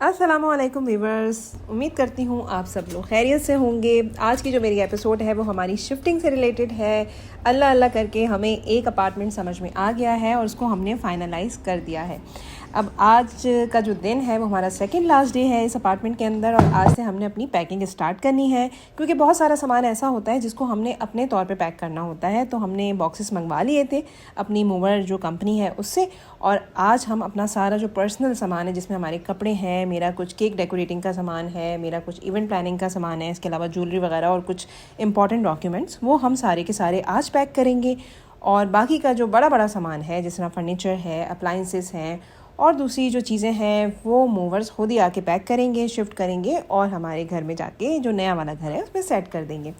अस्सलामुअलैकुम व्यूवर्स, उम्मीद करती हूँ आप सब लोग खैरियत से होंगे। आज की जो मेरी एपिसोड है वो हमारी शिफ्टिंग से रिलेटेड है। अल्लाह अल्लाह करके हमें एक अपार्टमेंट समझ में आ गया है और उसको हमने फाइनलाइज़ कर दिया है। अब आज का जो दिन है वो हमारा सेकंड लास्ट डे है इस अपार्टमेंट के अंदर और आज से हमने अपनी पैकिंग स्टार्ट करनी है, क्योंकि बहुत सारा सामान ऐसा होता है जिसको हमने अपने तौर पे पैक करना होता है। तो हमने बॉक्सेस मंगवा लिए थे अपनी मूवर जो कंपनी है उससे, और आज हम अपना सारा जो पर्सनल सामान है जिसमें हमारे कपड़े हैं, मेरा कुछ केक डेकोरेटिंग का सामान है, मेरा कुछ इवेंट प्लानिंग का सामान है, इसके अलावा ज्वेलरी वगैरह और कुछ इंपॉर्टेंट डॉक्यूमेंट्स, वो हम सारे के सारे आज पैक करेंगे। और बाकी का जो बड़ा बड़ा सामान है जिस तरह फर्नीचर है, अप्लाइंसेस हैं और दूसरी जो चीज़ें हैं वो मूवर्स खुद ही आके पैक करेंगे, शिफ्ट करेंगे और हमारे घर में जाके जो नया वाला घर है उसमें सेट कर देंगे।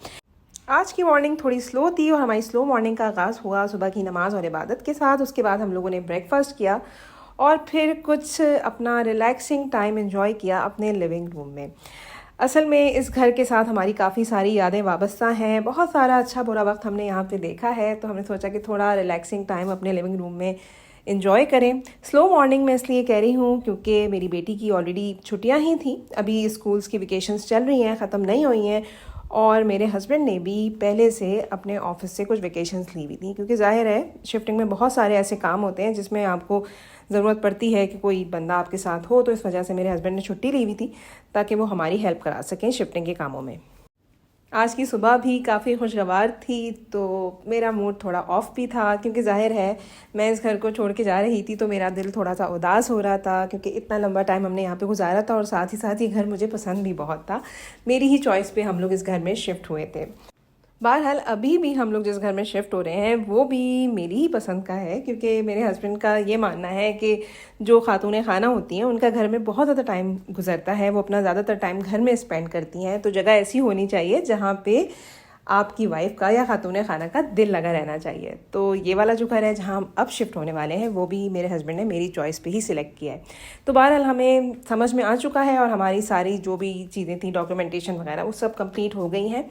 आज की मॉर्निंग थोड़ी स्लो थी और हमारी स्लो मॉर्निंग का आगाज़ हुआ सुबह की नमाज़ और इबादत के साथ। उसके बाद हम लोगों ने ब्रेकफास्ट किया और फिर कुछ अपना रिलैक्सिंग टाइम एंजॉय किया अपने लिविंग रूम में। असल में इस घर के साथ हमारी काफ़ी सारी यादें वाबस्ता हैं, बहुत सारा अच्छा बुरा वक्त हमने यहाँ पे देखा है, तो हमने सोचा कि थोड़ा रिलैक्सिंग टाइम अपने लिविंग रूम में इन्जॉय करें। स्लो मॉर्निंग में इसलिए कह रही हूँ क्योंकि मेरी बेटी की ऑलरेडी छुट्टियाँ ही थी, अभी स्कूल्स की वेकेशंस चल रही हैं, ख़त्म नहीं हुई हैं, और मेरे हस्बैंड ने भी पहले से अपने ऑफिस से कुछ वेकेशंस ली हुई थी, क्योंकि जाहिर है शिफ्टिंग में बहुत सारे ऐसे काम होते हैं जिसमें आपको ज़रूरत पड़ती है कि कोई बंदा आपके साथ हो। तो इस वजह से मेरे हस्बैंड ने छुट्टी ली हुई थी ताकि वो हमारी हेल्प करा सकें शिफ्टिंग के कामों में। आज की सुबह भी काफ़ी खुशगवार थी, तो मेरा मूड थोड़ा ऑफ भी था, क्योंकि जाहिर है मैं इस घर को छोड़ के जा रही थी तो मेरा दिल थोड़ा सा उदास हो रहा था, क्योंकि इतना लंबा टाइम हमने यहाँ पे गुजारा था और साथ ही घर मुझे पसंद भी बहुत था। मेरी ही चॉइस पे हम लोग इस घर में शिफ्ट हुए थे। बहरहाल अभी भी हम लोग जिस घर में शिफ्ट हो रहे हैं वो भी मेरी ही पसंद का है, क्योंकि मेरे हस्बैंड का ये मानना है कि जो खातून खाना होती हैं उनका घर में बहुत ज़्यादा टाइम गुजरता है, वो अपना ज़्यादातर टाइम घर में स्पेंड करती हैं। तो जगह ऐसी होनी चाहिए जहाँ पे आपकी वाइफ का या खातून खाना का दिल लगा रहना चाहिए। तो ये वाला जो घर है जहाँ हम अब शिफ्ट होने वाले हैं वो भी मेरे हस्बैंड ने मेरी चॉइस पे ही सिलेक्ट किया है। तो बहरहाल हमें समझ में आ चुका है और हमारी सारी जो भी चीज़ें थी, डॉक्यूमेंटेशन वगैरह, वो सब कंप्लीट हो गई हैं।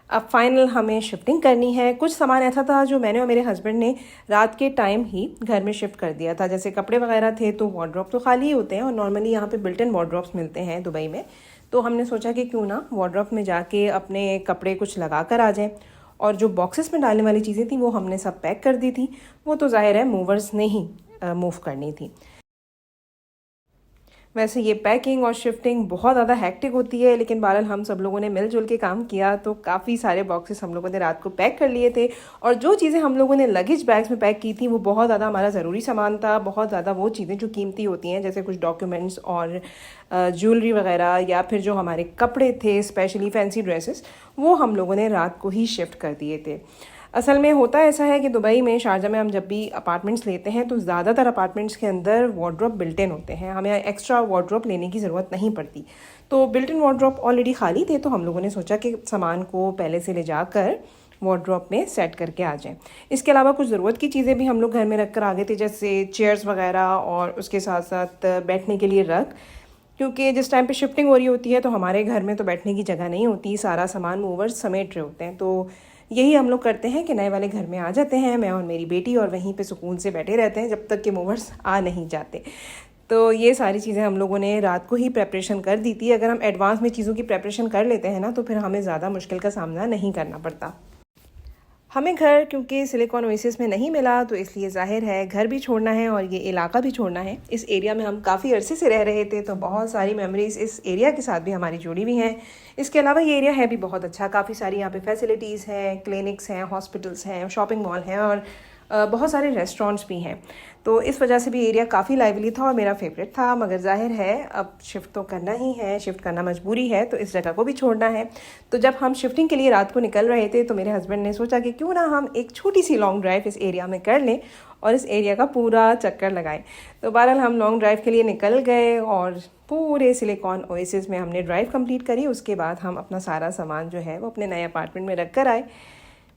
अब फाइनल हमें शिफ्टिंग करनी है। कुछ सामान ऐसा था जो मैंने और मेरे हस्बैंड ने रात के टाइम ही घर में शिफ्ट कर दिया था, जैसे कपड़े वगैरह थे, तो वार्डरोब तो खाली ही होते हैं और नॉर्मली यहाँ पे बिल्ट इन वार्डरोब्स मिलते हैं दुबई में। तो हमने सोचा कि क्यों ना वार्डरोब में जाके अपने कपड़े कुछ लगा कर आ जाएँ, और जो बॉक्सेस में डालने वाली चीज़ें थी वो हमने सब पैक कर दी थी। वो तो जाहिर है मूवर्स ने ही मूव करनी थी। वैसे ये पैकिंग और शिफ्टिंग बहुत ज़्यादा हेक्टिक होती है, लेकिन बहरहाल हम सब लोगों ने मिलजुल के काम किया तो काफ़ी सारे बॉक्सेस हम लोगों ने रात को पैक कर लिए थे। और जो चीज़ें हम लोगों ने लगेज बैग्स में पैक की थी वो बहुत ज़्यादा हमारा ज़रूरी सामान था, बहुत ज़्यादा वो चीज़ें जो कीमती होती हैं, जैसे कुछ डॉक्यूमेंट्स और ज्वेलरी वगैरह, या फिर जो हमारे कपड़े थे स्पेशली फैंसी ड्रेसेस, वो हम लोगों ने रात को ही शिफ्ट कर दिए थे। असल में होता ऐसा है कि दुबई में, शारजा में हम जब भी अपार्टमेंट्स लेते हैं तो ज़्यादातर अपार्टमेंट्स के अंदर वार्डरोब बिल्ट इन होते हैं, हमें एक्स्ट्रा वार्डरोब लेने की ज़रूरत नहीं पड़ती। तो बिल्ट इन वार्डरोब ऑलरेडी खाली थे, तो हम लोगों ने सोचा कि सामान को पहले से ले जाकर वार्डरोब में सेट करके आ जाएं। इसके अलावा कुछ ज़रूरत की चीज़ें भी हम लोग घर में रख कर आ गए थे, जैसे चेयर्स वगैरह और उसके साथ साथ बैठने के लिए रख, क्योंकि जिस टाइम पे शिफ्टिंग हो रही होती है तो हमारे घर में तो बैठने की जगह नहीं होती, सारा सामान मूवर्स समेट रहे होते हैं। तो यही हम लोग करते हैं कि नए वाले घर में आ जाते हैं, मैं और मेरी बेटी, और वहीं पे सुकून से बैठे रहते हैं जब तक कि मूवर्स आ नहीं जाते। तो ये सारी चीज़ें हम लोगों ने रात को ही प्रेपरेशन कर दी थी। अगर हम एडवांस में चीज़ों की प्रेपरेशन कर लेते हैं ना तो फिर हमें ज़्यादा मुश्किल का सामना नहीं करना पड़ता। हमें घर क्योंकि सिलिकॉन ओएसिस में नहीं मिला तो इसलिए जाहिर है घर भी छोड़ना है और ये इलाका भी छोड़ना है। इस एरिया में हम काफ़ी अरसे से रह रहे थे, तो बहुत सारी मेमोरीज़ इस एरिया के साथ भी हमारी जुड़ी हुई हैं। इसके अलावा ये एरिया है भी बहुत अच्छा, काफ़ी सारी यहाँ पे फैसिलिटीज़ हैं, क्लिनिक्स हैं, हॉस्पिटल्स हैं, शॉपिंग मॉल हैं और बहुत सारे रेस्टोरेंट्स भी हैं। तो इस वजह से भी एरिया काफ़ी लाइवली था और मेरा फेवरेट था। मगर जाहिर है अब शिफ्ट तो करना ही है, शिफ्ट करना मजबूरी है, तो इस जगह को भी छोड़ना है। तो जब हम शिफ्टिंग के लिए रात को निकल रहे थे तो मेरे हस्बैंड ने सोचा कि क्यों ना हम एक छोटी सी लॉन्ग ड्राइव इस एरिया में कर लें और इस एरिया का पूरा चक्कर लगाएं। तो बहरहाल हम लॉन्ग ड्राइव के लिए निकल गए और पूरे सिलिकॉन ओएसिस में हमने ड्राइव कंप्लीट करी। उसके बाद हम अपना सारा सामान जो है वो अपने नए अपार्टमेंट में रख कर आए।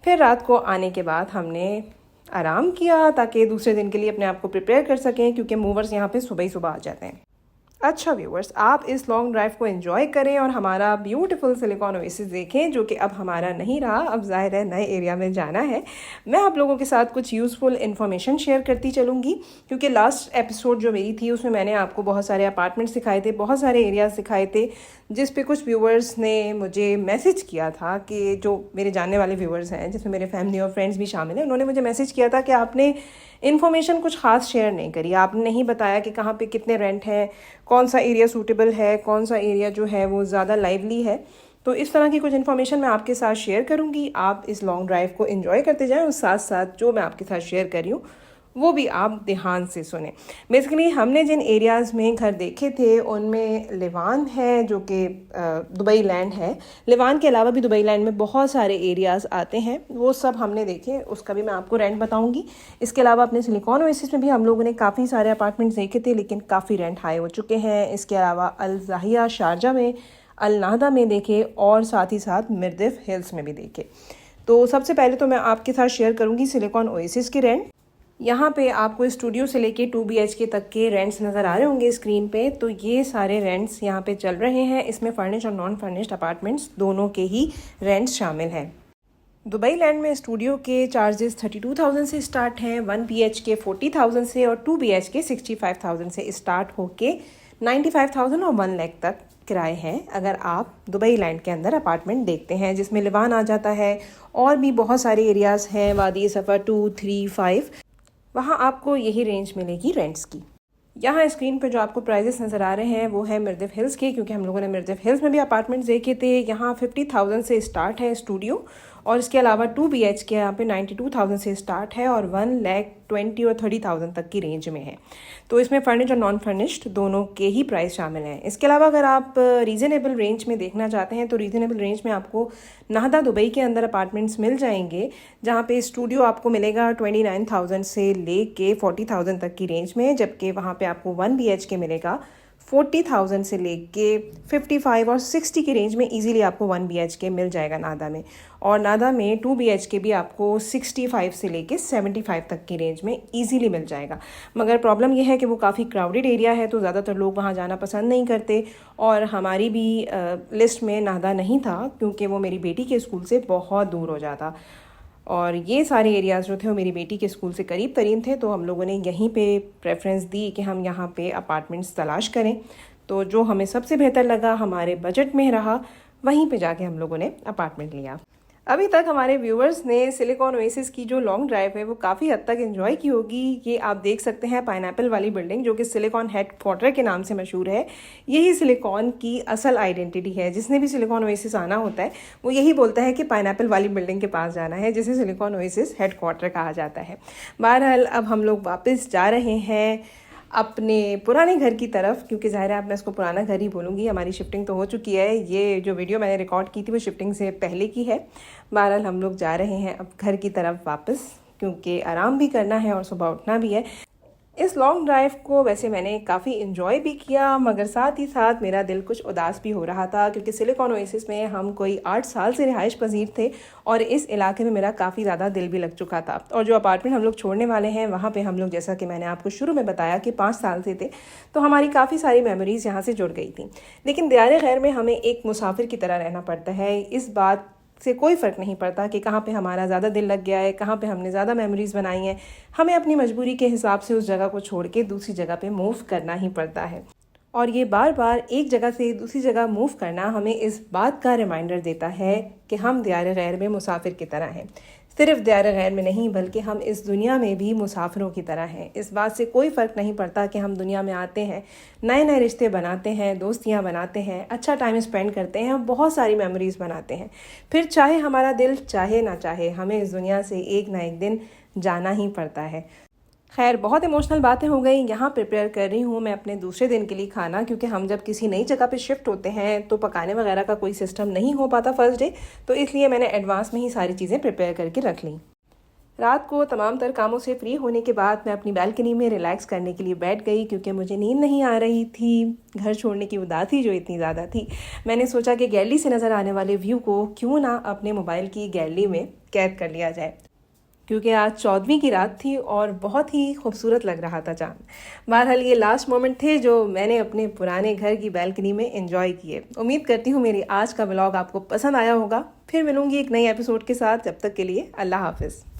फिर रात को आने के बाद हमने आराम किया ताकि दूसरे दिन के लिए अपने आप को प्रिपेयर कर सकें, क्योंकि मूवर्स यहाँ पे सुबह ही सुबह आ जाते हैं। अच्छा व्यूवर्स, आप इस लॉन्ग ड्राइव को एंजॉय करें और हमारा ब्यूटीफुल सिलिकॉन ओएसिस देखें, जो कि अब हमारा नहीं रहा, अब ज़ाहिर है नए एरिया में जाना है। मैं आप लोगों के साथ कुछ यूज़फुल इन्फॉर्मेशन शेयर करती चलूँगी, क्योंकि लास्ट एपिसोड जो मेरी थी उसमें मैंने आपको बहुत सारे अपार्टमेंट्स दिखाए थे, बहुत सारे एरियाज़ दिखाए थे, जिस पे कुछ व्यूवर्स ने मुझे मैसेज किया था कि जो मेरे जानने वाले व्यूवर्स हैं, जिसमें मेरे फैमिली और फ्रेंड्स भी शामिल हैं, उन्होंने मुझे मैसेज किया था कि आपने इन्फॉर्मेशन कुछ खास शेयर नहीं करी, आपने नहीं बताया कि कहाँ पे कितने रेंट हैं, कौन सा एरिया सूटेबल है, कौन सा एरिया जो है वो ज़्यादा लाइवली है। तो इस तरह की कुछ इन्फॉर्मेशन मैं आपके साथ शेयर करूँगी। आप इस लॉन्ग ड्राइव को एंजॉय करते जाएं और साथ साथ जो मैं आपके साथ शेयर कर रही हूँ वो भी आप ध्यान से सुने। बेसिकली हमने जिन एरियाज़ में घर देखे थे उनमें लिवान है, जो कि दुबई लैंड है। लिवान के अलावा भी दुबई लैंड में बहुत सारे एरियाज़ आते हैं, वो सब हमने देखे, उसका भी मैं आपको रेंट बताऊंगी। इसके अलावा अपने सिलिकॉन ओएसिस में भी हम लोगों ने काफ़ी सारे अपार्टमेंट्स देखे थे, लेकिन काफ़ी रेंट हाई हो चुके हैं। इसके अलावा अल ज़ाहिया शारजा में, अल नाहदा में देखे और साथ ही साथ मिर्दिफ हिल्स में भी देखे। तो सबसे पहले तो मैं आपके साथ शेयर करूँगी सिलिकॉन ओएसिस की रेंट। यहाँ पे आपको स्टूडियो से लेके 2 BHK तक के रेंट्स नज़र आ रहे होंगे स्क्रीन पे। तो ये सारे रेंट्स यहाँ पे चल रहे हैं। इसमें फर्निश्ड और नॉन फर्निश्ड अपार्टमेंट्स दोनों के ही रेंट्स शामिल हैं। दुबई लैंड में स्टूडियो के चार्जेस 32,000 से स्टार्ट हैं, 1 BHK 40,000 से और 2 BHK 65,000 से स्टार्ट होके 95,000 और 1 लाख तक किराए हैं अगर आप दुबई लैंड के अंदर अपार्टमेंट देखते हैं, जिसमें लिवान आ जाता है और भी बहुत सारे एरियाज़ हैं, वादी सफ़र 2, 3, 5, वहाँ आपको यही रेंज मिलेगी रेंट्स की। यहाँ स्क्रीन पे जो आपको प्राइजेस नज़र आ रहे हैं वो है मिर्दिफ हिल्स के, क्योंकि हम लोगों ने मिर्दिफ हिल्स में भी अपार्टमेंट्स देखे थे। यहाँ 50,000 से स्टार्ट है स्टूडियो और इसके अलावा 2 BHK यहाँ पे 92,000 से स्टार्ट है और 1,20,000 और 30,000 तक की रेंज में है। तो इसमें फर्निश्ड और नॉन फर्निश्ड दोनों के ही प्राइस शामिल हैं। इसके अलावा अगर आप रीज़नेबल रेंज में देखना चाहते हैं तो रीज़नेबल रेंज में आपको नाहदा दुबई के अंदर अपार्टमेंट्स मिल जाएंगे, जहाँ पे स्टूडियो आपको मिलेगा 29,000 से लेके 40,000 तक की रेंज में, जबकि वहाँ पे आपको 1 BHK मिलेगा 40,000 से लेके 55 और 60 की रेंज में। इजीली आपको 1 BHK मिल जाएगा नाहदा में, और नाहदा में 2 BHK भी आपको 65 से लेके 75 तक की रेंज में इजीली मिल जाएगा। मगर प्रॉब्लम यह है कि वो काफ़ी क्राउडेड एरिया है, तो ज़्यादातर लोग वहाँ जाना पसंद नहीं करते, और हमारी भी लिस्ट में नाहदा नहीं था, क्योंकि वो मेरी बेटी के स्कूल से बहुत दूर हो जाता, और ये सारे एरियाज़ जो थे वो मेरी बेटी के स्कूल से करीब तरीन थे। तो हम लोगों ने यहीं पे प्रेफरेंस दी कि हम यहाँ पे अपार्टमेंट्स तलाश करें। तो जो हमें सबसे बेहतर लगा, हमारे बजट में रहा, वहीं पे जाके हम लोगों ने अपार्टमेंट लिया। अभी तक हमारे व्यूवर्स ने सिलिकॉन ओएसिस की जो लॉन्ग ड्राइव है वो काफ़ी हद तक एंजॉय की होगी। ये आप देख सकते हैं पाइनएप्पल वाली बिल्डिंग, जो कि सिलिकॉन हेडक्वार्टर के नाम से मशहूर है। यही सिलिकॉन की असल आइडेंटिटी है। जिसने भी सिलिकॉन ओएसिस आना होता है वो यही बोलता है कि पाइनएप्पल वाली बिल्डिंग के पास जाना है, जिसे सिलिकॉन ओएसिस हेडक्वार्टर कहा जाता है। बहरहाल अब हम लोग वापस जा रहे हैं अपने पुराने घर की तरफ, क्योंकि ज़ाहिर है अब मैं इसको पुराना घर ही बोलूँगी। हमारी शिफ्टिंग तो हो चुकी है, ये जो वीडियो मैंने रिकॉर्ड की थी वो शिफ्टिंग से पहले की है। बहरहाल हम लोग जा रहे हैं अब घर की तरफ वापस, क्योंकि आराम भी करना है और सुबह उठना भी है। इस लॉन्ग ड्राइव को वैसे मैंने काफ़ी इन्जॉय भी किया, मगर साथ ही साथ मेरा दिल कुछ उदास भी हो रहा था, क्योंकि सिलिकॉन ओएसिस में हम कोई 8 साल से रिहाइश पजीर थे और इस इलाके में मेरा काफ़ी ज़्यादा दिल भी लग चुका था। और जो अपार्टमेंट हम लोग छोड़ने वाले हैं वहाँ पे हम लोग, जैसा कि मैंने आपको शुरू में बताया कि 5 साल से थे, तो हमारी काफ़ी सारी मेमोरीज़ यहाँ से जुड़ गई थी। लेकिन दियार गैर में हमें एक मुसाफिर की तरह रहना पड़ता है। इस बात से कोई फ़र्क नहीं पड़ता कि कहाँ पे हमारा ज़्यादा दिल लग गया है, कहाँ पे हमने ज़्यादा मेमोरीज़ बनाई हैं। हमें अपनी मजबूरी के हिसाब से उस जगह को छोड़ के दूसरी जगह पे मूव करना ही पड़ता है। और ये बार बार एक जगह से दूसरी जगह मूव करना हमें इस बात का रिमाइंडर देता है कि हम दियार गैर में मुसाफिर की तरह हैं। सिर्फ दियार गैर में नहीं, बल्कि हम इस दुनिया में भी मुसाफिरों की तरह हैं। इस बात से कोई फ़र्क नहीं पड़ता कि हम दुनिया में आते हैं, नए नए रिश्ते बनाते हैं, दोस्तियां बनाते हैं, अच्छा टाइम स्पेंड करते हैं, हम बहुत सारी मेमोरीज़ बनाते हैं। फिर चाहे हमारा दिल चाहे ना चाहे, हमें इस दुनिया से एक ना एक दिन जाना ही पड़ता है। खैर, बहुत इमोशनल बातें हो गई। यहाँ प्रिपेयर कर रही हूँ मैं अपने दूसरे दिन के लिए खाना, क्योंकि हम जब किसी नई जगह पे शिफ्ट होते हैं तो पकाने वगैरह का कोई सिस्टम नहीं हो पाता फर्स्ट डे, तो इसलिए मैंने एडवांस में ही सारी चीज़ें प्रिपेयर करके रख ली। रात को तमाम तर कामों से फ्री होने के बाद मैं अपनी बालकनी में रिलैक्स करने के लिए बैठ गई, क्योंकि मुझे नींद नहीं आ रही थी। घर छोड़ने की उदासी जो इतनी ज़्यादा थी, मैंने सोचा कि गैलरी से नज़र आने वाले व्यू को क्यों ना अपने मोबाइल की गैलरी में कैद कर लिया जाए, क्योंकि आज 14वीं की रात थी और बहुत ही खूबसूरत लग रहा था चाँद। बहरहाल ये लास्ट मोमेंट थे जो मैंने अपने पुराने घर की बैल्कनी में एंजॉय किए। उम्मीद करती हूँ मेरी आज का व्लॉग आपको पसंद आया होगा। फिर मिलूंगी एक नई एपिसोड के साथ, जब तक के लिए अल्लाह हाफिज़।